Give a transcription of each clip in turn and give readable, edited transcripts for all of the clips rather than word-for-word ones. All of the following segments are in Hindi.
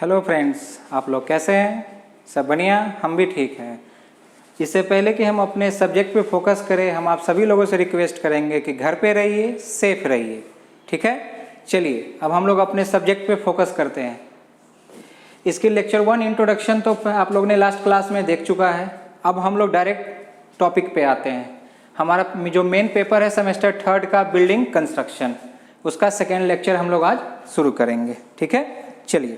हेलो फ्रेंड्स, आप लोग कैसे हैं? सब बढ़िया? हम भी ठीक हैं। इससे पहले कि हम अपने सब्जेक्ट पे फोकस करें, हम आप सभी लोगों से रिक्वेस्ट करेंगे कि घर पे रहिए, सेफ रहिए, ठीक है? चलिए अब हम लोग अपने सब्जेक्ट पे फोकस करते हैं। इसके लेक्चर 1 इंट्रोडक्शन तो आप लोग ने लास्ट क्लास में देख चुका है। अब हम लोग डायरेक्ट टॉपिक पे आते हैं। हमारा जो मेन पेपर है सेमेस्टर 3 का बिल्डिंग कंस्ट्रक्शन, उसका सेकेंड लेक्चर हम लोग आज शुरू करेंगे, ठीक है? चलिए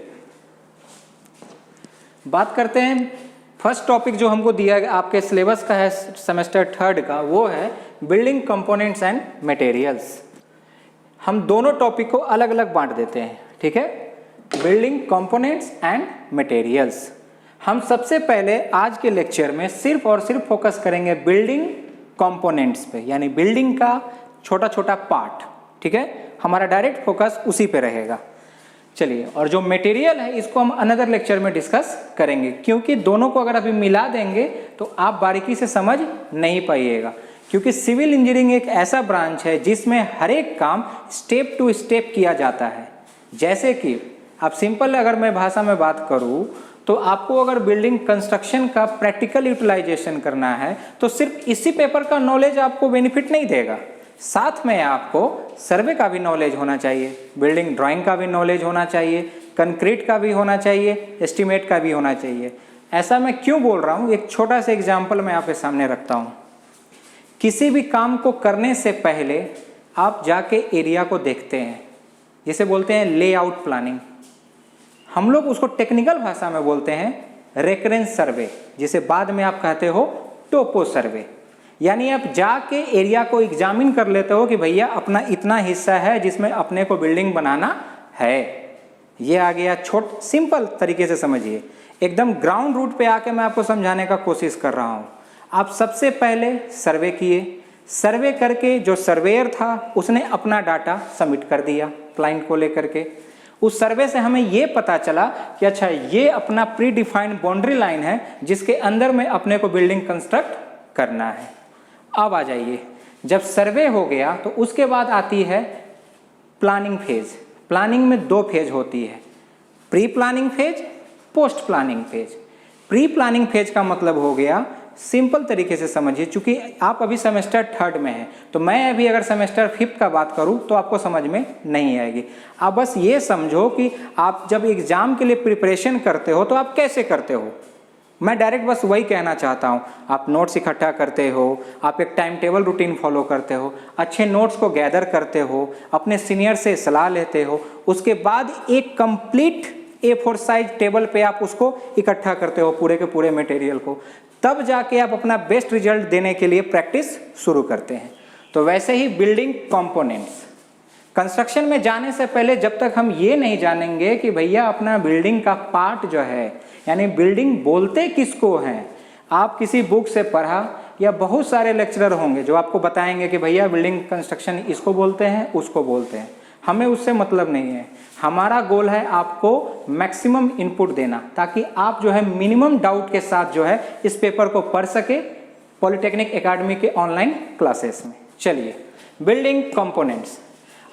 बात करते हैं। फर्स्ट टॉपिक जो हमको दिया गया आपके सिलेबस का है सेमेस्टर 3 का, वो है बिल्डिंग कंपोनेंट्स एंड मटेरियल्स। हम दोनों टॉपिक को अलग अलग बांट देते हैं, ठीक है? Building components and materials. हम सबसे पहले आज के लेक्चर में सिर्फ और सिर्फ फोकस करेंगे बिल्डिंग कंपोनेंट्स पे, यानी बिल्डिंग का छोटा छोटा पार्ट, ठीक है? हमारा डायरेक्ट फोकस उसी पे रहेगा। चलिए, और जो मटेरियल है इसको हम अनदर लेक्चर में डिस्कस करेंगे, क्योंकि दोनों को अगर अभी मिला देंगे तो आप बारीकी से समझ नहीं पाइएगा। क्योंकि सिविल इंजीनियरिंग एक ऐसा ब्रांच है जिसमें हर एक काम स्टेप टू स्टेप किया जाता है। जैसे कि आप सिंपल अगर मैं भाषा में बात करूं तो आपको अगर बिल्डिंग कंस्ट्रक्शन का प्रैक्टिकल यूटिलाइजेशन करना है तो सिर्फ इसी पेपर का नॉलेज आपको बेनिफिट नहीं देगा, साथ में आपको सर्वे का भी नॉलेज होना चाहिए, बिल्डिंग ड्राइंग का भी नॉलेज होना चाहिए, कंक्रीट का भी होना चाहिए, एस्टीमेट का भी होना चाहिए। ऐसा मैं क्यों बोल रहा हूँ, एक छोटा सा एग्जाम्पल मैं आपके सामने रखता हूँ। किसी भी काम को करने से पहले आप जाके एरिया को देखते हैं, जिसे बोलते हैं लेआउट प्लानिंग। हम लोग उसको टेक्निकल भाषा में बोलते हैं रेकरेंस सर्वे, जिसे बाद में आप कहते हो टोपो सर्वे। यानी आप जाके एरिया को एग्जामिन कर लेते हो कि भैया अपना इतना हिस्सा है जिसमें अपने को बिल्डिंग बनाना है। ये आ गया सिंपल तरीके से समझिए, एकदम ग्राउंड रूट पे आके मैं आपको समझाने का कोशिश कर रहा हूँ। आप सबसे पहले सर्वे किए, सर्वे करके जो सर्वेयर था उसने अपना डाटा सबमिट कर दिया क्लाइंट को लेकर के। उस सर्वे से हमें ये पता चला कि अच्छा ये अपना प्री डिफाइंड बाउंड्री लाइन है जिसके अंदर में अपने को बिल्डिंग कंस्ट्रक्ट करना है। अब आ जाइए, जब सर्वे हो गया तो उसके बाद आती है प्लानिंग फेज। प्लानिंग में 2 फेज होती है, pre planning phase, post planning phase. Pre planning phase का मतलब हो गया, सिंपल तरीके से समझिए, चूंकि आप अभी सेमेस्टर 3 में हैं तो मैं अभी अगर सेमेस्टर 5 का बात करूं तो आपको समझ में नहीं आएगी। आप बस ये समझो कि आप जब एग्जाम के लिए प्रिपरेशन करते हो तो आप कैसे करते हो। मैं डायरेक्ट बस वही कहना चाहता हूँ। आप नोट्स इकट्ठा करते हो, आप एक टाइम टेबल रूटीन फॉलो करते हो, अच्छे नोट्स को गैदर करते हो, अपने सीनियर से सलाह लेते हो, उसके बाद एक कंप्लीट A4 साइज टेबल पे आप उसको इकट्ठा करते हो पूरे के पूरे मटेरियल को, तब जाके आप अपना बेस्ट रिजल्ट देने के लिए प्रैक्टिस शुरू करते हैं। तो वैसे ही बिल्डिंग कंपोनेंट्स, कंस्ट्रक्शन में जाने से पहले जब तक हम ये नहीं जानेंगे कि भैया अपना बिल्डिंग का पार्ट जो है, यानी बिल्डिंग बोलते किसको हैं, आप किसी बुक से पढ़ा या बहुत सारे लेक्चरर होंगे जो आपको बताएंगे कि भैया बिल्डिंग कंस्ट्रक्शन इसको बोलते हैं, उसको बोलते हैं। हमें उससे मतलब नहीं है। हमारा गोल है आपको मैक्सिमम इनपुट देना, ताकि आप जो है मिनिमम डाउट के साथ जो है इस पेपर को पढ़ सके पॉलिटेक्निक एकेडमी के ऑनलाइन क्लासेस में। चलिए, बिल्डिंग कंपोनेंट्स,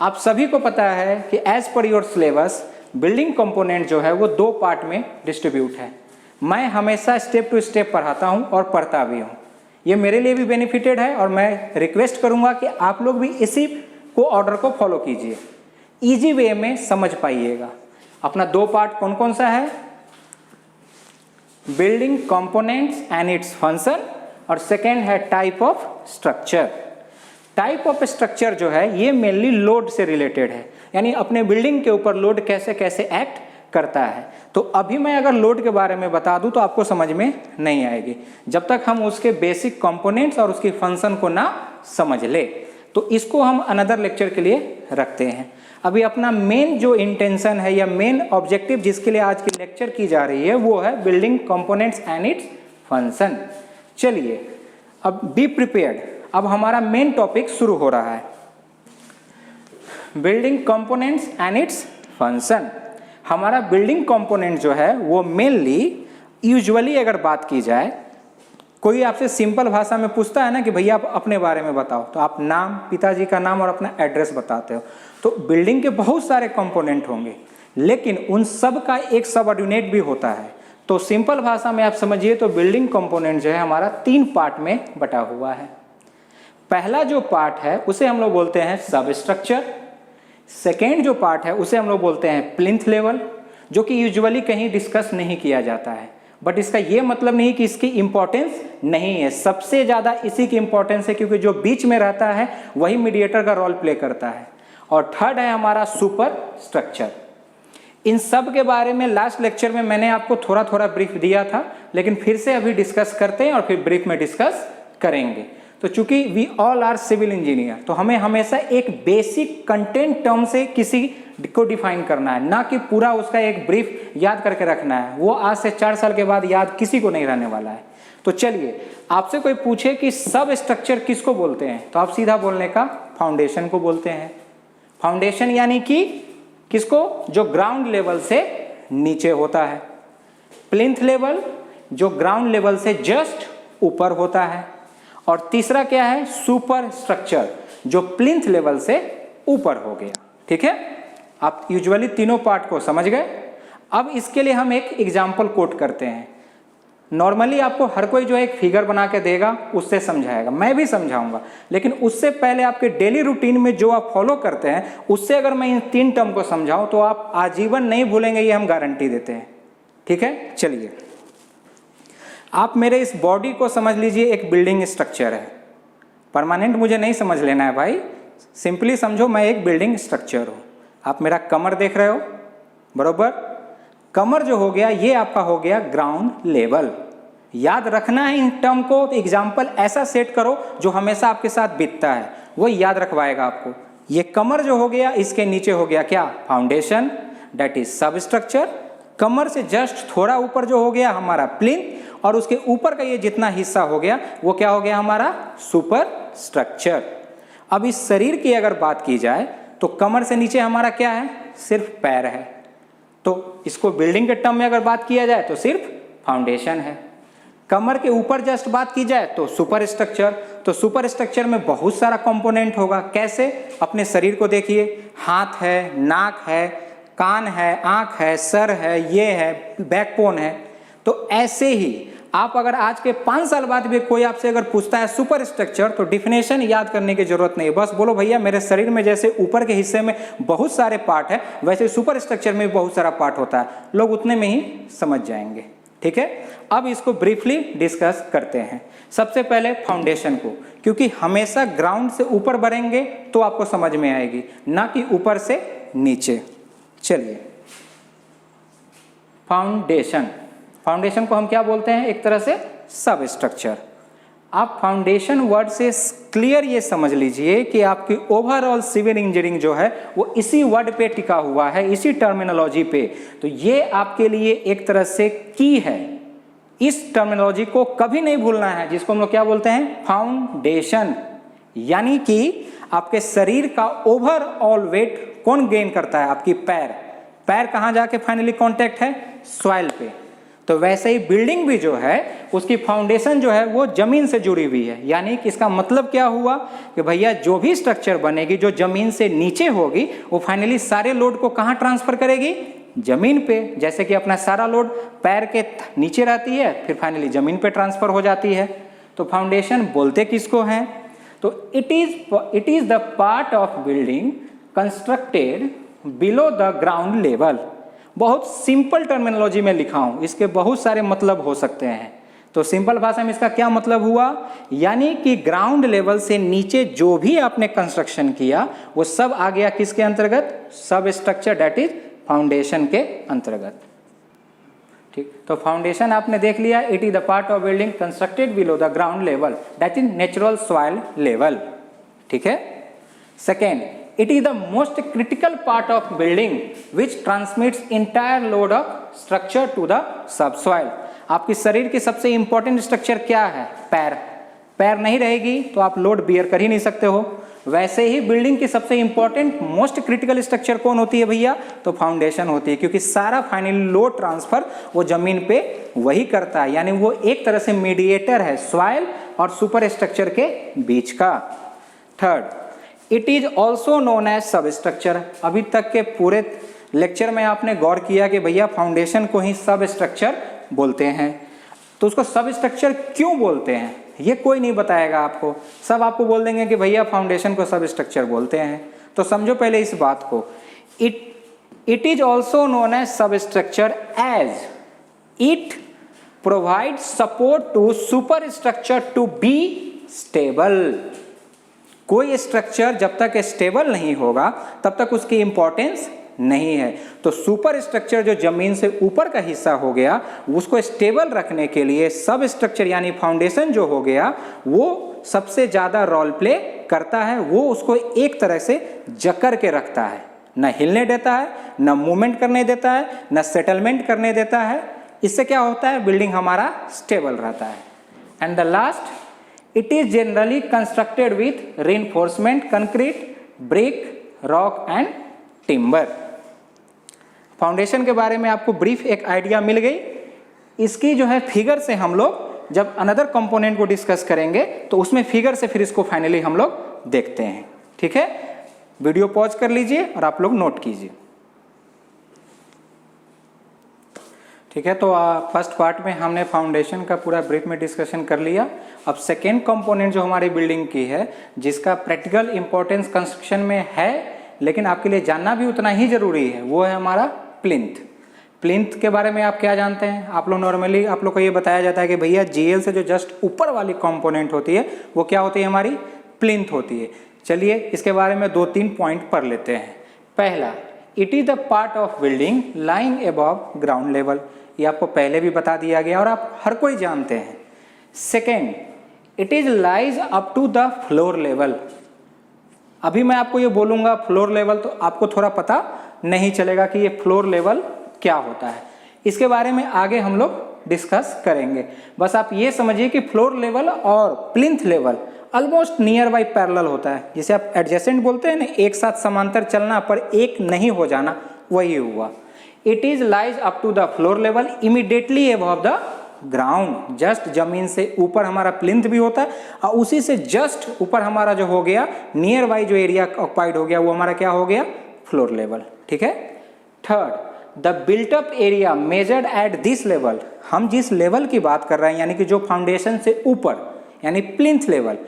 आप सभी को पता है कि as per your syllabus building component जो है वो 2 पार्ट में डिस्ट्रीब्यूट है। मैं हमेशा स्टेप टू स्टेप पढ़ाता हूँ और पढ़ता भी हूँ। ये मेरे लिए भी बेनिफिटेड है और मैं रिक्वेस्ट करूँगा कि आप लोग भी इसी को ऑर्डर को फॉलो कीजिए, इजी वे में समझ पाइएगा। अपना 2 पार्ट कौन कौन सा है? Building components and its function, और सेकेंड है type of structure. Type of structure जो है ये मेनली लोड से रिलेटेड है, यानी अपने बिल्डिंग के ऊपर लोड कैसे कैसे एक्ट करता है। तो अभी मैं अगर लोड के बारे में बता दूं तो आपको समझ में नहीं आएगी जब तक हम उसके बेसिक कंपोनेंट्स और उसकी फंक्शन को ना समझ ले। तो इसको हम अनदर लेक्चर के लिए रखते हैं। अभी अपना मेन जो इंटेंशन है या मेन ऑब्जेक्टिव जिसके लिए आज की लेक्चर की जा रही है वो है building components and its function. चलिए, अब बी प्रिपेयर्ड। अब हमारा मेन टॉपिक शुरू हो रहा है, building components and its function. हमारा बिल्डिंग कंपोनेंट जो है वो मेनली यूजुअली अगर बात की जाए, कोई आपसे सिंपल भाषा में पूछता है ना कि भैया आप अपने बारे में बताओ, तो आप नाम, पिताजी का नाम और अपना एड्रेस बताते हो। तो बिल्डिंग के बहुत सारे कंपोनेंट होंगे, लेकिन उन सब का एक सबऑर्डिनेट भी होता है। तो सिंपल भाषा में आप समझिए तो बिल्डिंग कंपोनेंट जो है हमारा 3 पार्ट में बटा हुआ है। पहला जो पार्ट है उसे हम लोग बोलते हैं सब स्ट्रक्चर। सेकेंड जो पार्ट है उसे हम लोग बोलते हैं प्लिंथ लेवल, जो कि यूजुअली कहीं डिस्कस नहीं किया जाता है, बट इसका ये मतलब नहीं कि इसकी इंपॉर्टेंस नहीं है, सबसे ज़्यादा इसी की इंपॉर्टेंस है, क्योंकि जो बीच में रहता है वही मीडिएटर का रोल प्ले करता है। और थर्ड है हमारा सुपर स्ट्रक्चर। इन सब के बारे में लास्ट लेक्चर में मैंने आपको थोड़ा थोड़ा ब्रीफ दिया था, लेकिन फिर से अभी डिस्कस करते हैं और फिर ब्रीफ में डिस्कस करेंगे। तो चूंकि we all are civil engineer, तो हमें हमेशा एक बेसिक कंटेंट टर्म से किसी को डिफाइन करना है, ना कि पूरा उसका एक ब्रीफ याद करके रखना है। वो आज से 4 साल के बाद याद किसी को नहीं रहने वाला है। तो चलिए, आपसे कोई पूछे कि सब स्ट्रक्चर किसको बोलते हैं, तो आप सीधा बोलने का फाउंडेशन को बोलते हैं। फाउंडेशन यानी कि किसको, जो ग्राउंड लेवल से नीचे होता है। प्लिंथ लेवल जो ग्राउंड लेवल से जस्ट ऊपर होता है। और तीसरा क्या है, सुपर स्ट्रक्चर, जो प्लिंथ लेवल से ऊपर हो गया। ठीक है, आप यूजुअली तीनों पार्ट को समझ गए। अब इसके लिए हम एक एग्जाम्पल कोट करते हैं। नॉर्मली आपको हर कोई जो है एक फिगर बना के देगा, उससे समझाएगा, मैं भी समझाऊंगा, लेकिन उससे पहले आपके डेली रूटीन में जो आप फॉलो करते हैं, उससे अगर मैं इन 3 टर्म को समझाऊं तो आप आजीवन नहीं भूलेंगे, ये हम गारंटी देते हैं। ठीक है, चलिए, आप मेरे इस बॉडी को समझ लीजिए एक बिल्डिंग स्ट्रक्चर है। परमानेंट मुझे नहीं समझ लेना है भाई, सिंपली समझो मैं एक बिल्डिंग स्ट्रक्चर हूँ। आप मेरा कमर देख रहे हो, बरोबर। कमर जो हो गया ये आपका हो गया ग्राउंड लेवल। याद रखना है इन टर्म को, तो एग्जाम्पल ऐसा सेट करो जो हमेशा आपके साथ बीतता है, वो याद रखवाएगा आपको। ये कमर जो हो गया, इसके नीचे हो गया क्या, फाउंडेशन, दैट इज सब स्ट्रक्चर। कमर से जस्ट थोड़ा ऊपर जो हो गया हमारा प्लिंथ, और उसके ऊपर का ये जितना हिस्सा हो गया वो क्या हो गया हमारा सुपर स्ट्रक्चर। अब इस शरीर की अगर बात की जाए तो कमर से नीचे हमारा क्या है, सिर्फ पैर है। तो इसको बिल्डिंग के टर्म में अगर बात किया जाए तो सिर्फ फाउंडेशन है। कमर के ऊपर जस्ट बात की जाए तो सुपर स्ट्रक्चर। तो सुपर स्ट्रक्चर में बहुत सारा कंपोनेंट होगा। कैसे, अपने शरीर को देखिए, हाथ है, नाक है, कान है, आंख है, सर है, ये है, बैकबोन है। तो ऐसे ही आप अगर आज के 5 साल बाद भी कोई आपसे अगर पूछता है सुपर स्ट्रक्चर, तो डिफिनेशन याद करने की जरूरत नहीं है, बस बोलो भैया मेरे शरीर में जैसे ऊपर के हिस्से में बहुत सारे पार्ट है, वैसे सुपर स्ट्रक्चर में भी बहुत सारा पार्ट होता है। लोग उतने में ही समझ जाएंगे। ठीक है, अब इसको ब्रीफली डिस्कस करते हैं। सबसे पहले फाउंडेशन को, क्योंकि हमेशा ग्राउंड से ऊपर बढ़ेंगे तो आपको समझ में आएगी, ना कि ऊपर से नीचे। चलिए, फाउंडेशन, फाउंडेशन को हम क्या बोलते हैं, एक तरह से सब स्ट्रक्चर। आप फाउंडेशन वर्ड से क्लियर ये समझ लीजिए कि आपकी ओवरऑल सिविल इंजीनियरिंग जो है वो इसी वर्ड पे टिका हुआ है, इसी टर्मिनोलॉजी पे। तो ये आपके लिए एक तरह से की है, इस टर्मिनोलॉजी को कभी नहीं भूलना है, जिसको हम लोग क्या बोलते हैं, फाउंडेशन। यानी कि आपके शरीर का ओवरऑल वेट कौन गेन करता है, आपकी पैर। पैर कहाँ जाके फाइनली कांटेक्ट है, सॉइल पे। तो वैसे ही बिल्डिंग भी जो है उसकी फाउंडेशन जो है वो जमीन से जुड़ी हुई है। यानी कि इसका मतलब क्या हुआ कि भैया जो भी स्ट्रक्चर बनेगी जो जमीन से नीचे होगी, वो फाइनली सारे लोड को कहाँ ट्रांसफर करेगी, जमीन पे। जैसे कि अपना सारा लोड पैर के नीचे रहती है, फिर फाइनली जमीन पे ट्रांसफर हो जाती है। तो फाउंडेशन बोलते किसको हैं, तो it is the part of building constructed below the ground level. बहुत सिंपल टर्मिनोलॉजी में लिखा हूं, इसके बहुत सारे मतलब हो सकते हैं। तो सिंपल भाषा में इसका क्या मतलब हुआ, यानी कि ग्राउंड लेवल से नीचे जो भी आपने कंस्ट्रक्शन किया वो सब आ गया किसके अंतर्गत, सब स्ट्रक्चर, दैट इज फाउंडेशन के अंतर्गत। ठीक, तो फाउंडेशन आपने देख लिया, it is the part of building constructed below the ground level, that is natural soil level. ठीक है, second, it is the most critical part of building which transmits entire load of structure to the subsoil। आपकी शरीर की सबसे इंपॉर्टेंट स्ट्रक्चर क्या है, पैर। पैर नहीं रहेगी तो आप लोड बियर कर ही नहीं सकते हो। वैसे ही बिल्डिंग की सबसे इंपॉर्टेंट मोस्ट क्रिटिकल स्ट्रक्चर कौन होती है भैया, तो फाउंडेशन होती है, क्योंकि सारा फाइनली लोड ट्रांसफर वो जमीन पे वही करता है। यानी वो एक तरह से मीडिएटर है सॉइल और सुपर स्ट्रक्चर के बीच का। Third, it is also known as sub structure. अभी तक के पूरे लेक्चर में आपने गौर किया कि भैया फाउंडेशन को ही सब स्ट्रक्चर बोलते हैं, तो उसको सब स्ट्रक्चर क्यों बोलते हैं ये कोई नहीं बताएगा आपको, सब आपको बोल देंगे कि भैया फाउंडेशन को सब स्ट्रक्चर बोलते हैं। तो समझो पहले इस बात को, it is also known as sub structure as it provide support to super structure to be stable. कोई स्ट्रक्चर जब तक स्टेबल नहीं होगा तब तक उसकी इंपॉर्टेंस नहीं है। तो सुपर स्ट्रक्चर जो जमीन से ऊपर का हिस्सा हो गया उसको स्टेबल रखने के लिए सब स्ट्रक्चर यानी फाउंडेशन जो हो गया वो सबसे ज्यादा रोल प्ले करता है। वो उसको एक तरह से जकड़ के रखता है, न हिलने देता है, न मूवमेंट करने देता है, न सेटलमेंट करने देता है। इससे क्या होता है, बिल्डिंग हमारा स्टेबल रहता है। And the last, it is generally constructed with reinforcement concrete, brick, rock and timber। Foundation के बारे में आपको ब्रीफ एक आइडिया मिल गई। इसकी जो है फिगर से हम लोग जब अनदर कंपोनेंट को डिस्कस करेंगे तो उसमें फिगर से फिर इसको फाइनली हम लोग देखते हैं। ठीक है, वीडियो पॉज कर लीजिए और आप लोग नोट कीजिए। ठीक है, तो फर्स्ट पार्ट में हमने फाउंडेशन का पूरा ब्रीफ में डिस्कशन कर लिया। अब सेकेंड कंपोनेंट जो हमारी बिल्डिंग की है जिसका प्रैक्टिकल इंपॉर्टेंस कंस्ट्रक्शन में है लेकिन आपके लिए जानना भी उतना ही जरूरी है, वो है हमारा प्लिंथ। प्लिंथ के बारे में आप क्या जानते हैं? आप लोग नॉर्मली आप लोग को ये बताया जाता है कि भैया जीएल से जो जस्ट ऊपर वाली कंपोनेंट होती है वो क्या होती है, हमारी प्लिंथ होती है। चलिए इसके बारे में 2-3 पॉइंट पढ़ लेते हैं। पहला, it is the part of building lying above ground level. ये आपको पहले भी बता दिया गया और आप हर कोई जानते हैं। Second, it is lies up to the floor level. अभी मैं आपको ये बोलूंगा फ्लोर लेवल तो आपको थोड़ा पता नहीं चलेगा कि ये फ्लोर लेवल क्या होता है। इसके बारे में आगे हम लोग डिस्कस करेंगे। बस आप ये समझिए कि फ्लोर लेवल और plinth level almost near by parallel होता है। जिसे आप एडजेसेंट बोलते हैं ना, एक साथ समांतर चलना पर एक नहीं हो जाना, वही हुआ। It is lies up to the floor level immediately above the ground. Just जमीन से ऊपर हमारा प्लिंथ भी होता है और उसी से जस्ट ऊपर हमारा जो हो गया नियर बाई जो एरिया ऑक्युपाइड हो गया वो हमारा क्या हो गया, फ्लोर लेवल। ठीक है। Third, the built up area measured at this level. हम जिस लेवल की बात कर रहे हैं यानी कि जो फाउंडेशन से ऊपर यानी प्लिंथ लेवल,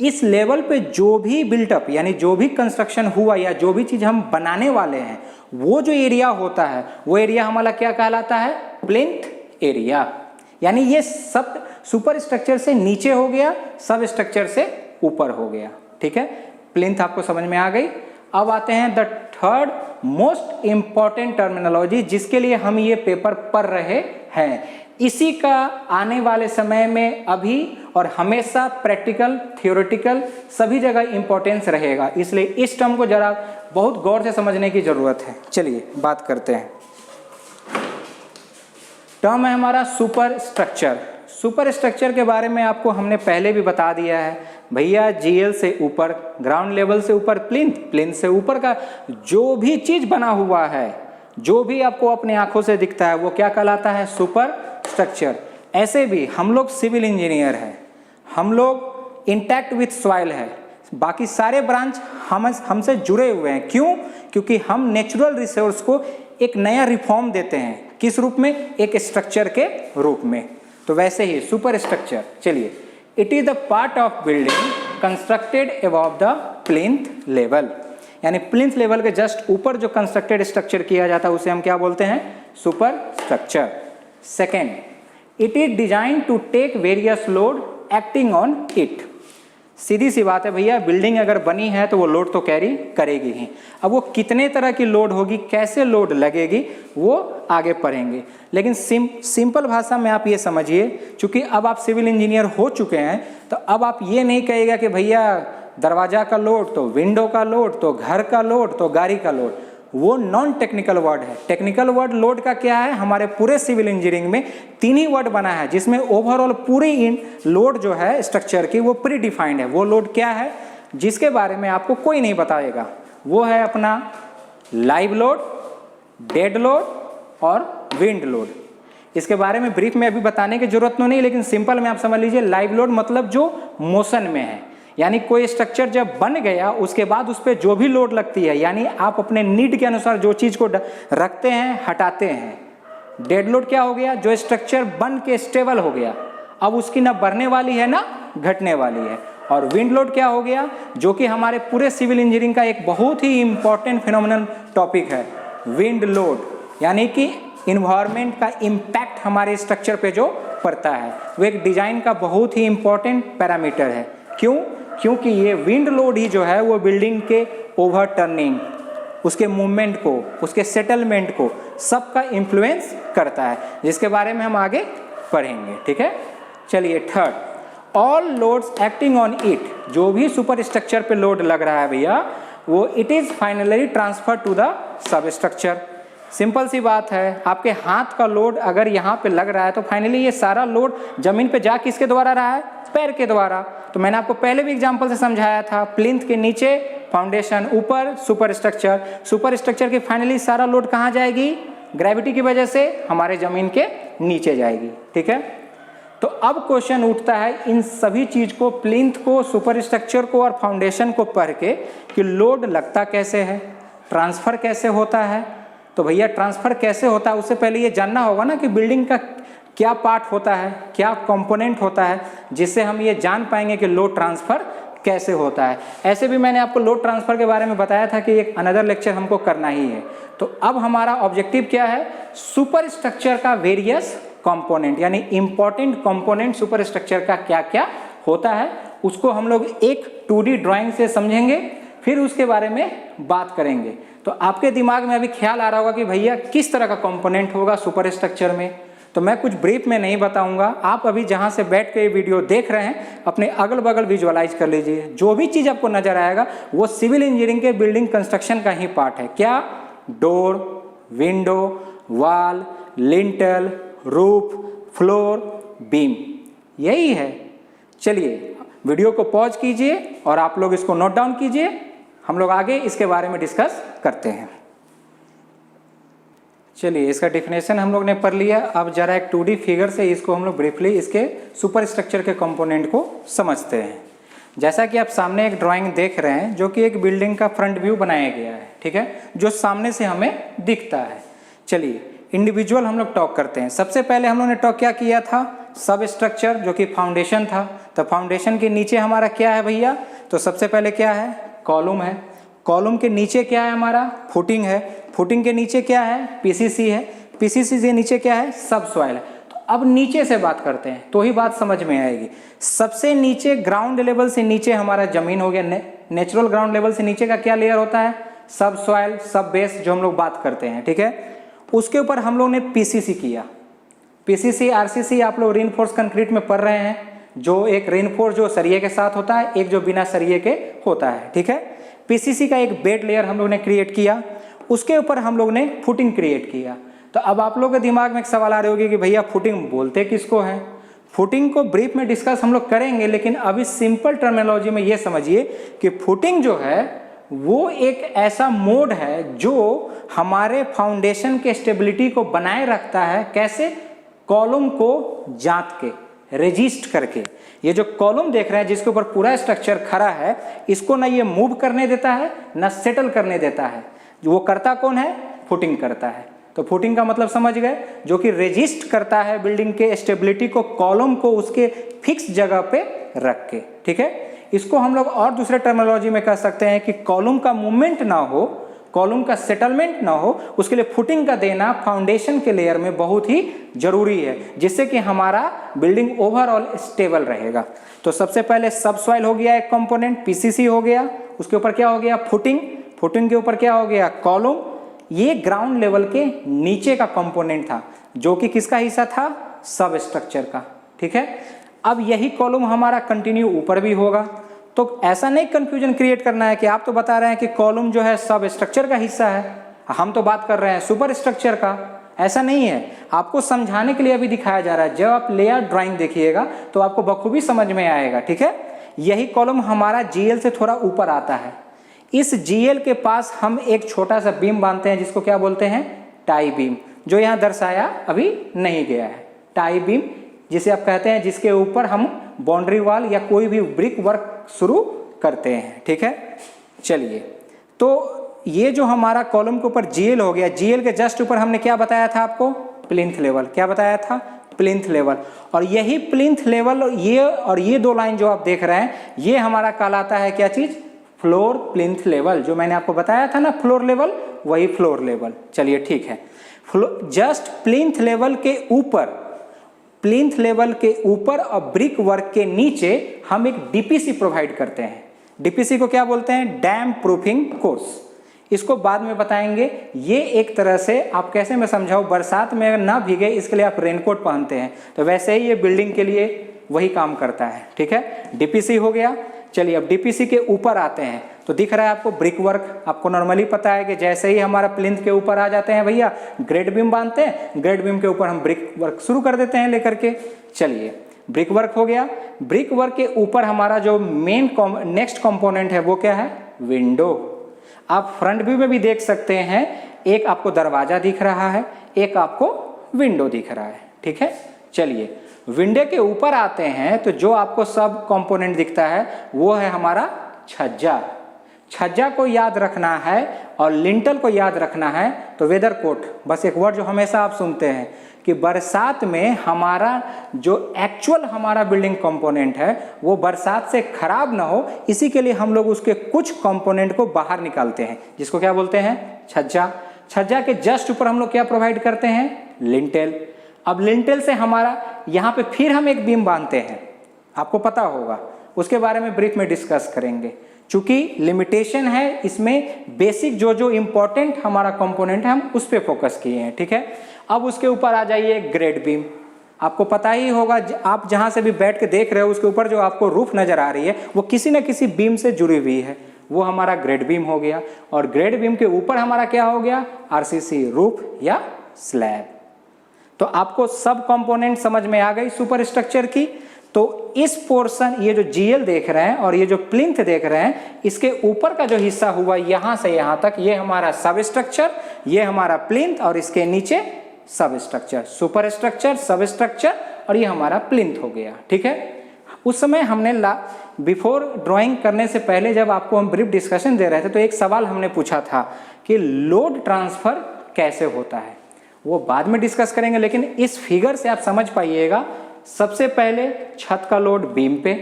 इस लेवल पे जो भी बिल्टअप यानी जो भी कंस्ट्रक्शन हुआ या जो भी चीज हम बनाने वाले हैं वो जो एरिया होता है वो एरिया हमारा क्या कहलाता है, प्लिंथ एरिया। यानी ये सब सुपर स्ट्रक्चर से नीचे हो गया, सब स्ट्रक्चर से ऊपर हो गया। ठीक है, प्लिंथ आपको समझ में आ गई। अब आते हैं the third most important terminology जिसके लिए हम ये पेपर पढ़ रहे हैं। इसी का आने वाले समय में अभी और हमेशा प्रैक्टिकल थ्योरेटिकल सभी जगह इंपॉर्टेंस रहेगा, इसलिए इस टर्म को जरा बहुत गौर से समझने की जरूरत है। चलिए बात करते हैं। टर्म है हमारा सुपर स्ट्रक्चर। सुपर स्ट्रक्चर के बारे में आपको हमने पहले भी बता दिया है भैया, जीएल से ऊपर, ग्राउंड लेवल से ऊपर प्लिंथ, प्लिंथ से ऊपर का जो भी चीज बना हुआ है, जो भी आपको अपने आंखों से दिखता है वो क्या कहलाता है, सुपर स्ट्रक्चर। ऐसे भी हम लोग सिविल इंजीनियर हैं, हम लोग इंटैक्ट विथ सॉइल है, बाकी सारे ब्रांच हमसे जुड़े हुए हैं। क्यों? क्योंकि हम नेचुरल रिसोर्स को एक नया रिफॉर्म देते हैं। किस रूप में? एक स्ट्रक्चर के रूप में। तो वैसे ही सुपर स्ट्रक्चर, चलिए, it is the part of building constructed above the plinth level. यानी प्लिंथ लेवल के जस्ट ऊपर जो कंस्ट्रक्टेड स्ट्रक्चर किया जाता है उसे हम क्या बोलते हैं, super structure. Second, it is design to take various load acting on it. सीधी सी बात है भैया, बिल्डिंग अगर बनी है तो वो लोड तो कैरी करेगी ही। अब वो कितने तरह की लोड होगी, कैसे लोड लगेगी, वो आगे पढ़ेंगे। लेकिन सिंपल भाषा में आप ये समझिए, क्योंकि अब आप सिविल इंजीनियर हो चुके हैं तो अब आप ये नहीं कहेगा कि भैया दरवाजा का लोड तो विंडो का लोड तो घर का लोड तो गाड़ी का लोड, वो नॉन टेक्निकल वर्ड है। टेक्निकल वर्ड लोड का क्या है, हमारे पूरे सिविल इंजीनियरिंग में 3 ही वर्ड बना है जिसमें ओवरऑल पूरी लोड जो है स्ट्रक्चर की वो प्री डिफाइंड है। वो लोड क्या है जिसके बारे में आपको कोई नहीं बताएगा, वो है अपना लाइव लोड, डेड लोड और विंड लोड। इसके बारे में ब्रीफ में अभी बताने की जरूरत तो नहीं, लेकिन सिंपल में आप समझ लीजिए लाइव लोड मतलब जो मोशन में है, यानी कोई स्ट्रक्चर जब बन गया उसके बाद उस पर जो भी लोड लगती है, यानी आप अपने नीड के अनुसार जो चीज़ को रखते हैं हटाते हैं। डेड लोड क्या हो गया, जो स्ट्रक्चर बन के स्टेबल हो गया, अब उसकी ना बढ़ने वाली है ना घटने वाली है। और विंड लोड क्या हो गया, जो कि हमारे पूरे सिविल इंजीनियरिंग का एक बहुत ही इंपॉर्टेंट फिनोमिनल टॉपिक है, विंड लोड, यानी कि इन्वायरमेंट का इम्पैक्ट हमारे स्ट्रक्चर पे जो पड़ता है वो एक डिजाइन का बहुत ही इंपॉर्टेंट पैरामीटर है। क्यों? क्योंकि ये विंड लोड ही जो है वो बिल्डिंग के ओवरटर्निंग, उसके मूवमेंट को, उसके सेटलमेंट को सबका इन्फ्लुएंस करता है, जिसके बारे में हम आगे पढ़ेंगे। ठीक है, चलिए third, all loads acting on it, जो भी सुपर स्ट्रक्चर पे लोड लग रहा है भैया वो it is finally transfer to the sub structure. Simple सी बात है, आपके हाथ का लोड अगर यहाँ पे लग रहा है तो फाइनली ये सारा लोड जमीन पे जा किसके द्वारा रहा है, पैर के द्वारा। तो मैंने आपको पहले भी एग्जांपल से समझाया था, प्लिंथ के नीचे फाउंडेशन, ऊपर सुपर स्ट्रक्चर, सुपर स्ट्रक्चर की फाइनली सारा लोड कहाँ जाएगी, ग्रेविटी की वजह से हमारे जमीन के नीचे जाएगी। ठीक है, तो अब क्वेश्चन उठता है इन सभी चीज को, प्लिंथ को, सुपर स्ट्रक्चर को और फाउंडेशन को पढ़ के कि लोड लगता कैसे है, ट्रांसफर कैसे होता है। तो भैया ट्रांसफर कैसे होता है उससे पहले ये जानना होगा ना कि बिल्डिंग का क्या पार्ट होता है, क्या कंपोनेंट होता है, जिससे हम ये जान पाएंगे कि लोड ट्रांसफर कैसे होता है। ऐसे भी मैंने आपको लोड ट्रांसफर के बारे में बताया था कि एक अनदर लेक्चर हमको करना ही है। तो अब हमारा ऑब्जेक्टिव क्या है, सुपर स्ट्रक्चर का वेरियस कंपोनेंट, यानी इंपॉर्टेंट कंपोनेंट सुपर स्ट्रक्चर का क्या क्या होता है उसको हम लोग एक 2D ड्राइंग से समझेंगे, फिर उसके बारे में बात करेंगे। तो आपके दिमाग में अभी ख्याल आ रहा होगा कि भैया किस तरह का कंपोनेंट होगा सुपर स्ट्रक्चर में। तो मैं कुछ ब्रीफ में नहीं बताऊंगा, आप अभी जहां से बैठ के ये वीडियो देख रहे हैं अपने अगल बगल विजुअलाइज कर लीजिए। जो भी चीज़ आपको नजर आएगा वो सिविल इंजीनियरिंग के बिल्डिंग कंस्ट्रक्शन का ही पार्ट है। क्या? Door, window, wall, lintel, roof, floor, beam, यही है। चलिए वीडियो को पॉज कीजिए और आप लोग इसको नोट डाउन कीजिए, हम लोग आगे इसके बारे में डिस्कस करते हैं। चलिए इसका डेफिनेशन हम लोग ने पढ़ लिया, अब जरा एक 2D फिगर से इसको हम लोग ब्रीफली इसके सुपर स्ट्रक्चर के कंपोनेंट को समझते हैं। जैसा कि आप सामने एक ड्राइंग देख रहे हैं जो कि एक बिल्डिंग का फ्रंट व्यू बनाया गया है, ठीक है, जो सामने से हमें दिखता है। चलिए इंडिविजुअल हम लोग टॉक करते हैं। सबसे पहले हम लोग ने टॉक क्या किया था, सब स्ट्रक्चर जो कि फाउंडेशन था। तो फाउंडेशन के नीचे हमारा क्या है भैया, तो सबसे पहले क्या है, कॉलम है। कॉलम के नीचे क्या है हमारा, फुटिंग है। फुटिंग के नीचे क्या है, पीसीसी है। पीसीसी के नीचे क्या है, सब सॉइल है। तो अब नीचे से बात करते हैं तो ही बात समझ में आएगी। सबसे नीचे ग्राउंड लेवल से नीचे हमारा जमीन हो गया, नेचुरल ग्राउंड लेवल से नीचे का क्या लेयर होता है, सब सॉइल, सब बेस, जो हम लोग बात करते हैं। ठीक है, उसके ऊपर हम लोग ने पीसीसी किया। पीसीसी आरसीसी आप लोग रीइंफोर्स कंक्रीट में पढ़ रहे हैं, जो एक रीइंफोर्स जो सरिये के साथ होता है, एक जो बिना सरिये के होता है। ठीक है, पीसीसी का एक बेड लेयर हम लोग ने क्रिएट किया, उसके ऊपर हम लोग ने फुटिंग क्रिएट किया। तो अब आप लोगों के दिमाग में एक सवाल आ रही होगी कि भैया फुटिंग बोलते किसको है। फुटिंग को ब्रीफ में डिस्कस हम लोग करेंगे, लेकिन अभी सिंपल टर्मिनोलॉजी में ये समझिए कि फुटिंग जो है वो एक ऐसा मोड है जो हमारे फाउंडेशन के स्टेबिलिटी को बनाए रखता है। कैसे? कॉलम को जांच के, रेजिस्ट करके। ये जो कॉलम देख रहे हैं जिसके ऊपर पूरा स्ट्रक्चर खड़ा है, इसको ना ये मूव करने देता है ना सेटल करने देता है। वो करता कौन है, फुटिंग करता है। तो फुटिंग का मतलब समझ गए, जो कि रेजिस्ट करता है बिल्डिंग के स्टेबिलिटी को, कॉलम को उसके फिक्स जगह पे रख के। ठीक है, इसको हम लोग और दूसरे टर्मिनोलॉजी में कह सकते हैं कि कॉलम का मूवमेंट ना हो, कॉलम का सेटलमेंट ना हो, उसके लिए फुटिंग का देना फाउंडेशन के लेयर में बहुत ही जरूरी है, जिससे कि हमारा बिल्डिंग ओवरऑल स्टेबल रहेगा। तो सबसे पहले सब सॉइल हो गया एक कंपोनेंट, पीसीसी हो गया, उसके ऊपर क्या हो गया, फुटिंग। फुटिंग के ऊपर क्या हो गया, कॉलम। ये ग्राउंड लेवल के नीचे का कंपोनेंट था, जो कि किसका हिस्सा था, सब स्ट्रक्चर का। ठीक है, अब यही कॉलम हमारा कंटिन्यू ऊपर भी होगा। तो ऐसा नहीं कंफ्यूजन क्रिएट करना है कि आप तो बता रहे हैं कि कॉलम जो है सब स्ट्रक्चर का हिस्सा है, हम तो बात कर रहे हैं सुपर स्ट्रक्चर का। ऐसा नहीं है, आपको समझाने के लिए अभी दिखाया जा रहा है। जब आप लेआउट ड्राइंग देखिएगा तो आपको बखूबी समझ में आएगा। ठीक है, यही कॉलम हमारा जीएल से थोड़ा ऊपर आता है। इस जीएल के पास हम एक छोटा सा बीम बांधते हैं, जिसको क्या बोलते हैं, टाई बीम, जो यहाँ दर्शाया अभी नहीं गया है। टाई बीम जिसे आप कहते हैं, जिसके ऊपर हम बाउंड्री वॉल या कोई भी ब्रिक वर्क शुरू करते हैं। ठीक है, चलिए, तो ये जो हमारा कॉलम के ऊपर जीएल हो गया, जीएल के जस्ट ऊपर हमने क्या बताया था आपको, प्लिंथ लेवल। क्या बताया था, प्लिंथ लेवल। और यही प्लिंथ लेवल ये दो लाइन जो आप देख रहे हैं ये हमारा कहलाता है क्या चीज, फ्लोर प्लिंथ लेवल। जो मैंने आपको बताया था ना फ्लोर लेवल, वही फ्लोर लेवल। चलिए ठीक है, जस्ट प्लिंथ लेवल के ऊपर, प्लिंथ लेवल के ऊपर और ब्रिक वर्क के नीचे हम एक डीपीसी प्रोवाइड करते हैं। डीपीसी को क्या बोलते हैं, डैम प्रूफिंग कोर्स। इसको बाद में बताएंगे। ये एक तरह से आप कैसे मैं समझाऊं, बरसात में ना भीगे इसके लिए आप रेनकोट पहनते हैं, तो वैसे ही ये बिल्डिंग के लिए वही काम करता है। ठीक है, डीपीसी हो गया। चलिए अब डीपीसी के ऊपर आते हैं, तो दिख रहा है आपको ब्रिक वर्क। आपको नॉर्मली पता है कि जैसे ही हमारा प्लिंथ के ऊपर आ जाते हैं भैया, ग्रेड बीम बांधते हैं, ग्रेड बीम के ऊपर हम ब्रिक वर्क शुरू कर देते हैं लेकर के। चलिए ब्रिक वर्क हो गया। ब्रिक वर्क के ऊपर हमारा जो मेन नेक्स्ट कंपोनेंट है वो क्या है, विंडो। आप फ्रंट व्यू में भी देख सकते हैं, एक आपको दरवाजा दिख रहा है, एक आपको विंडो दिख रहा है। ठीक है, चलिए विंडो के ऊपर आते हैं तो जो आपको सब कंपोनेंट दिखता है वो है हमारा छज्जा। छज्जा को याद रखना है और लिंटल को याद रखना है तो वेदर कोट, बस एक वर्ड जो हमेशा आप सुनते हैं कि बरसात में हमारा जो एक्चुअल हमारा बिल्डिंग कंपोनेंट है वो बरसात से खराब ना हो, इसी के लिए हम लोग उसके कुछ कंपोनेंट को बाहर निकालते हैं, जिसको क्या बोलते हैं, छज्जा। छज्जा के जस्ट ऊपर हम लोग क्या प्रोवाइड करते हैं, लिंटेल। अब लिंटेल से हमारा यहाँ पे फिर हम एक बीम बांधते हैं, आपको पता होगा, उसके बारे में ब्रीफ में डिस्कस करेंगे। चूंकि लिमिटेशन है इसमें, बेसिक जो इंपॉर्टेंट हमारा कंपोनेंट है हम उस पर फोकस किए हैं। ठीक है, अब उसके ऊपर आ जाइए ग्रेड बीम। आपको पता ही होगा, आप जहां से भी बैठ के देख रहे हो उसके ऊपर जो आपको रूफ नजर आ रही है वो किसी न किसी बीम से जुड़ी हुई है, वो हमारा ग्रेड बीम हो गया। और ग्रेड बीम के ऊपर हमारा क्या हो गया, आरसीसी रूफ या स्लैब। तो आपको सब कंपोनेंट समझ में आ गई सुपर स्ट्रक्चर की। तो इस पोर्शन, ये जो जीएल देख रहे हैं और ये जो प्लिंथ देख रहे हैं, इसके ऊपर का जो हिस्सा हुआ यहां से यहां तक, ये हमारा सब स्ट्रक्चर, ये हमारा प्लिंथ, और इसके नीचे सब स्ट्रक्चर, सुपर स्ट्रक्चर, सब स्ट्रक्चर, और ये हमारा प्लिंथ हो गया। ठीक है, उस समय हमने बिफोर ड्राइंग करने से पहले जब आपको हम ब्रीफ डिस्कशन दे रहे थे तो एक सवाल हमने पूछा था कि लोड ट्रांसफर कैसे होता है, वो बाद में डिस्कस करेंगे, लेकिन इस फिगर से आप समझ पाइएगा। सबसे पहले छत का लोड बीम पे,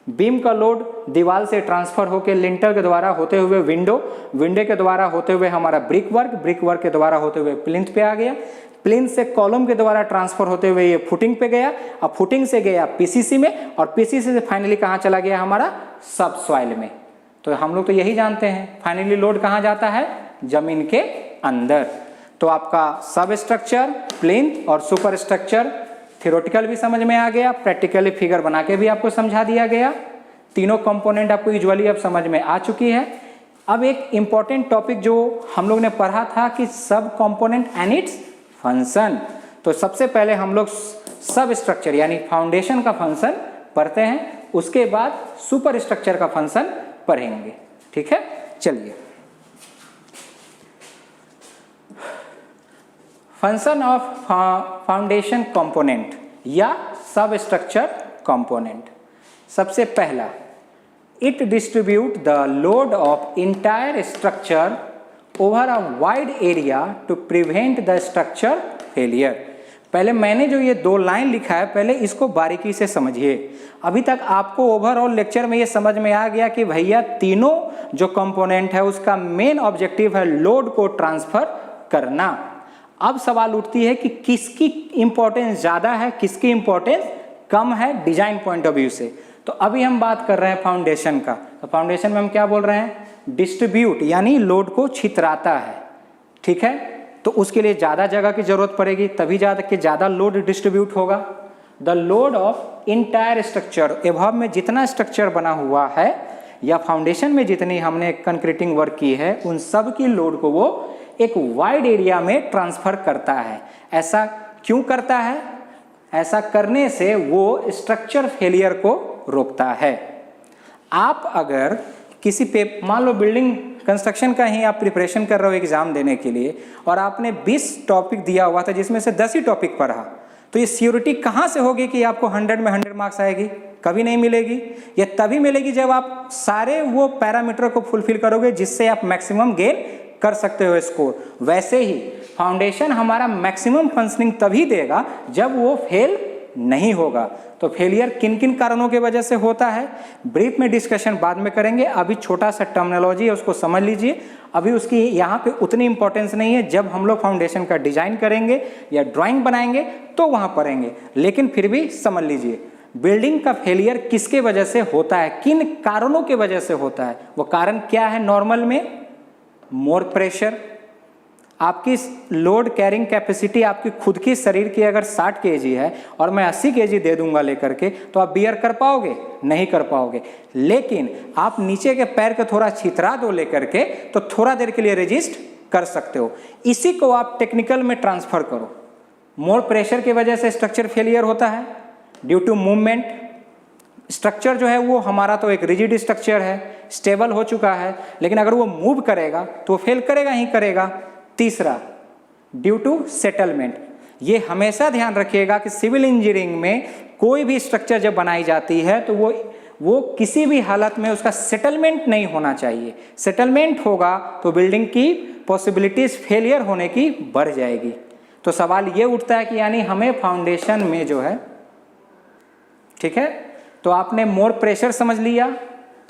बीम का लोड दीवार से ट्रांसफर होकर लिंटर के द्वारा होते हुए विंडो, विंडो के द्वारा होते हुए हमारा ब्रिक वर्क, ब्रिक वर्क के द्वारा होते हुए प्लिंथ पे आ गया, प्लिंथ से कॉलम के द्वारा ट्रांसफर होते हुए ये फुटिंग पे गया, और फुटिंग से गया पीसीसी में, और पीसीसी से फाइनली कहाँ चला गया, हमारा सब सॉइल में। तो हम लोग तो यही जानते हैं फाइनली लोड कहाँ जाता है, जमीन के अंदर। तो आपका सब स्ट्रक्चर, प्लिंथ और सुपर स्ट्रक्चर थ्योरेटिकल भी समझ में आ गया, प्रैक्टिकली फिगर बना के भी आपको समझा दिया गया। तीनों कंपोनेंट आपको यूजुअली अब समझ में आ चुकी है। अब एक इंपॉर्टेंट टॉपिक जो हम लोग ने पढ़ा था कि सब कंपोनेंट एंड इट्स फंक्शन। तो सबसे पहले हम लोग सब स्ट्रक्चर यानी फाउंडेशन का फंक्शन पढ़ते हैं, उसके बाद सुपर स्ट्रक्चर का फंक्शन पढ़ेंगे। ठीक है, चलिए। फंक्शन ऑफ फाउंडेशन कंपोनेंट या सब स्ट्रक्चर कंपोनेंट। सबसे पहला, it distribute the load of entire structure over a wide area to prevent the structure failure. पहले मैंने जो ये दो लाइन लिखा है, पहले इसको बारीकी से समझिए। अभी तक आपको ओवरऑल लेक्चर में ये समझ में आ गया कि भैया तीनों जो कंपोनेंट है उसका मेन ऑब्जेक्टिव है लोड को ट्रांसफर करना। अब सवाल उठती है कि किसकी इंपॉर्टेंस ज़्यादा है, किसकी इंपॉर्टेंस कम है डिजाइन पॉइंट ऑफ व्यू से। तो अभी हम बात कर रहे हैं फाउंडेशन का। तो फाउंडेशन में हम क्या बोल रहे हैं, डिस्ट्रीब्यूट यानी लोड को छितराता है। ठीक है, तो उसके लिए ज़्यादा जगह की जरूरत पड़ेगी, तभी ज़्यादा लोड डिस्ट्रीब्यूट होगा। The load of entire structure, above में जितना स्ट्रक्चर बना हुआ है या फाउंडेशन में जितनी हमने कंक्रीटिंग वर्क की है, उन सब की लोड को वो एक वाइड एरिया में ट्रांसफर करता है। ऐसा क्यों करता है? ऐसा करने से वो स्ट्रक्चर फेलियर को रोकता है। आप अगर किसी पे, मान लो बिल्डिंग कंस्ट्रक्शन का ही आप प्रिपरेशन कर रहे हो एग्जाम देने के लिए, और आपने 20 टॉपिक दिया हुआ था जिसमें से 10 ही टॉपिक पढ़ा, तो ये सियोरिटी कहाँ से होगी कि आपको 100 में 100 मार्क्स आएगी? कभी नहीं मिलेगी। ये तभी मिलेगी जब आप सारे वो पैरामीटर को फुलफिल करोगे जिससे आप मैक्सिमम गेन कर सकते हो स्कोर। वैसे ही फाउंडेशन हमारा मैक्सिमम फंक्शनिंग तभी देगा जब वो फेल नहीं होगा। तो फेलियर किन किन कारणों की वजह से होता है ब्रीफ में डिस्कशन बाद में करेंगे। अभी छोटा सा टर्मिनोलॉजी है उसको समझ लीजिए, अभी उसकी यहाँ पे उतनी इंपॉर्टेंस नहीं है। जब हम लोग फाउंडेशन का डिजाइन करेंगे या ड्राइंग बनाएंगे तो वहाँ पढ़ेंगे, लेकिन फिर भी समझ लीजिए बिल्डिंग का फेलियर किसके वजह से होता है, किन कारणों की वजह से होता है। वो कारण क्या है? नॉर्मल में मोर प्रेशर, आपकी लोड कैरिंग कैपेसिटी आपकी खुद की शरीर की अगर 60 kg है और मैं 80 kg दे दूंगा लेकर के, तो आप बियर कर पाओगे? नहीं कर पाओगे। लेकिन आप नीचे के पैर को थोड़ा छितरा दो लेकर के तो थोड़ा देर के लिए रेजिस्ट कर सकते हो। इसी को आप टेक्निकल में ट्रांसफर करो। मोर प्रेशर की वजह से स्ट्रक्चर फेलियर होता है ड्यू टू मूवमेंट। स्ट्रक्चर जो है वो हमारा तो एक रिजिड स्ट्रक्चर है, स्टेबल हो चुका है, लेकिन अगर वो मूव करेगा तो फेल करेगा ही करेगा। तीसरा, ड्यू टू सेटलमेंट। ये हमेशा ध्यान रखिएगा कि सिविल इंजीनियरिंग में कोई भी स्ट्रक्चर जब बनाई जाती है तो वो किसी भी हालत में उसका सेटलमेंट नहीं होना चाहिए। सेटलमेंट होगा तो बिल्डिंग की पॉसिबिलिटीज फेलियर होने की बढ़ जाएगी। तो सवाल ये उठता है कि यानी हमें फाउंडेशन में जो है, ठीक है, तो आपने मोर प्रेशर समझ लिया,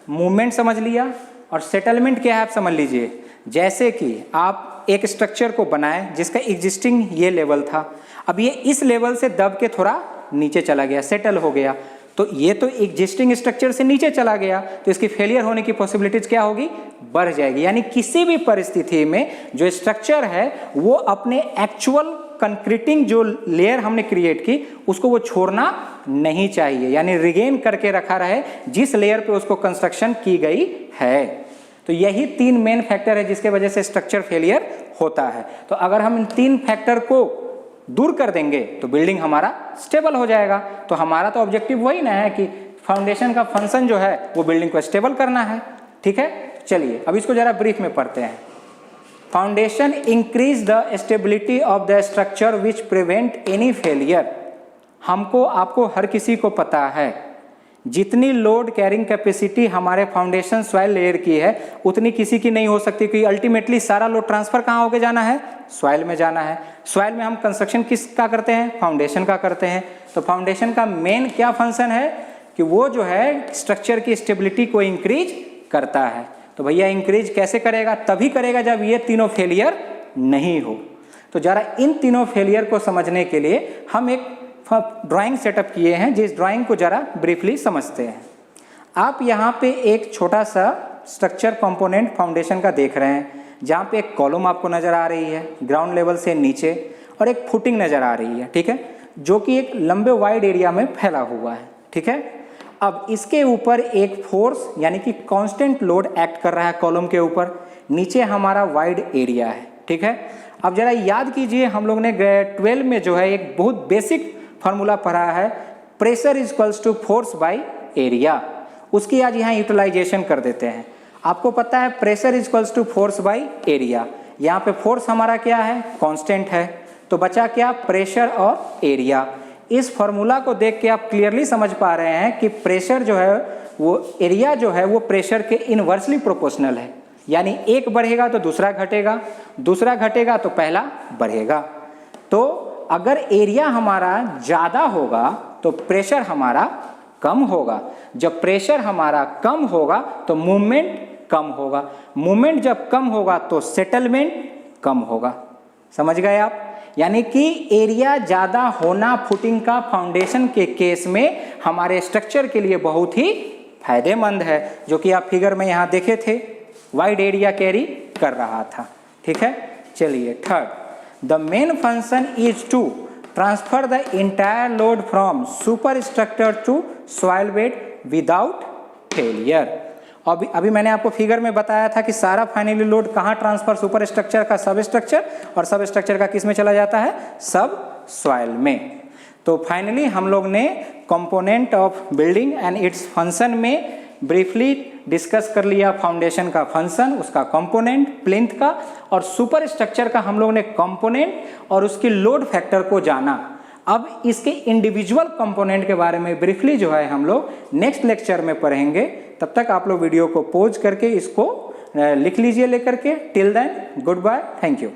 मूवमेंट समझ लिया और सेटलमेंट क्या है आप समझ लीजिए। जैसे कि आप एक स्ट्रक्चर को बनाए जिसका एग्जिस्टिंग ये लेवल था, अब ये इस लेवल से दब के थोड़ा नीचे चला गया, सेटल हो गया, तो ये तो एग्जिस्टिंग स्ट्रक्चर से नीचे चला गया, तो इसकी फेलियर होने की पॉसिबिलिटीज क्या होगी? बढ़ जाएगी। यानी किसी भी परिस्थिति में जो स्ट्रक्चर है वो अपने एक्चुअल कंक्रीटिंग जो लेयर हमने क्रिएट की उसको वो छोड़ना नहीं चाहिए, यानी रिगेन करके रखा रहे जिस लेयर पे उसको कंस्ट्रक्शन की गई है। तो यही 3 मेन फैक्टर है जिसके वजह से स्ट्रक्चर फेलियर होता है। तो अगर हम इन 3 फैक्टर को दूर कर देंगे तो बिल्डिंग हमारा स्टेबल हो जाएगा। तो हमारा तो ऑब्जेक्टिव वही ना है कि फाउंडेशन का फंक्शन जो है वो बिल्डिंग को स्टेबल करना है। ठीक है, चलिए अब इसको जरा ब्रीफ में पढ़ते हैं। Foundation increase the stability of the structure which prevent any failure. हमको आपको हर किसी को पता है जितनी लोड कैरिंग कैपेसिटी हमारे फाउंडेशन सॉइल लेयर की है उतनी किसी की नहीं हो सकती, क्योंकि अल्टीमेटली सारा लोड ट्रांसफर कहाँ होके जाना है? सॉइल में जाना है। सॉइल में हम कंस्ट्रक्शन किसका करते हैं? फाउंडेशन का करते हैं। तो फाउंडेशन का मेन क्या फंक्शन है कि वो जो है स्ट्रक्चर की स्टेबिलिटी को इंक्रीज करता है। तो भैया इंक्रीज कैसे करेगा? तभी करेगा जब ये तीनों फेलियर नहीं हो। तो जरा इन तीनों फेलियर को समझने के लिए हम एक ड्राइंग सेटअप किए हैं, जिस ड्राइंग को जरा ब्रीफली समझते हैं। आप यहाँ पे एक छोटा सा स्ट्रक्चर कंपोनेंट फाउंडेशन का देख रहे हैं, जहाँ पे एक कॉलम आपको नज़र आ रही है ग्राउंड लेवल से नीचे, और एक फुटिंग नज़र आ रही है, ठीक है, जो कि एक लंबे वाइड एरिया में फैला हुआ है। ठीक है, अब इसके ऊपर एक फोर्स यानी कि कांस्टेंट लोड एक्ट कर रहा है कॉलम के ऊपर, नीचे हमारा वाइड एरिया है। ठीक है, अब जरा याद कीजिए हम लोग ने 12 में जो है एक बहुत बेसिक फार्मूला पढ़ा है, pressure is equals to force by area. उसकी आज यहाँ यूटिलाइजेशन कर देते हैं। आपको पता है pressure is equals to force by area, यहाँ पे फोर्स हमारा क्या है? कांस्टेंट है, तो बचा क्या? प्रेशर और एरिया। इस फार्मूला को देख के आप क्लियरली समझ पा रहे हैं कि प्रेशर जो है वो एरिया जो है वो प्रेशर के इनवर्सली प्रोपोर्शनल है, यानी एक बढ़ेगा तो दूसरा घटेगा, दूसरा घटेगा तो पहला बढ़ेगा। तो अगर एरिया हमारा ज़्यादा होगा तो प्रेशर हमारा कम होगा, जब प्रेशर हमारा कम होगा तो मूवमेंट कम होगा, मूवमेंट जब कम होगा तो सेटलमेंट कम होगा। समझ गए आप? यानी कि एरिया ज़्यादा होना फुटिंग का फाउंडेशन के केस में हमारे स्ट्रक्चर के लिए बहुत ही फायदेमंद है, जो कि आप फिगर में यहाँ देखे थे, वाइड एरिया कैरी कर रहा था। ठीक है, चलिए third, the main function is to transfer the entire load from super structure to soil bed without failure. अभी मैंने आपको फिगर में बताया था कि सारा फाइनली लोड कहाँ ट्रांसफर? सुपर स्ट्रक्चर का सब स्ट्रक्चर, और सब स्ट्रक्चर का किस में चला जाता है? सब सॉइल में। तो फाइनली हम लोग ने component of building and its function में ब्रीफली डिस्कस कर लिया फाउंडेशन का फंक्शन, उसका कंपोनेंट प्लिंथ का, और सुपर स्ट्रक्चर का हम लोग ने कंपोनेंट और उसकी लोड फैक्टर को जाना। अब इसके इंडिविजुअल कंपोनेंट के बारे में ब्रीफली जो है हम लोग नेक्स्ट लेक्चर में पढ़ेंगे। तब तक आप लोग वीडियो को पॉज करके इसको लिख लीजिए लेकर के। Till then goodbye, thank you.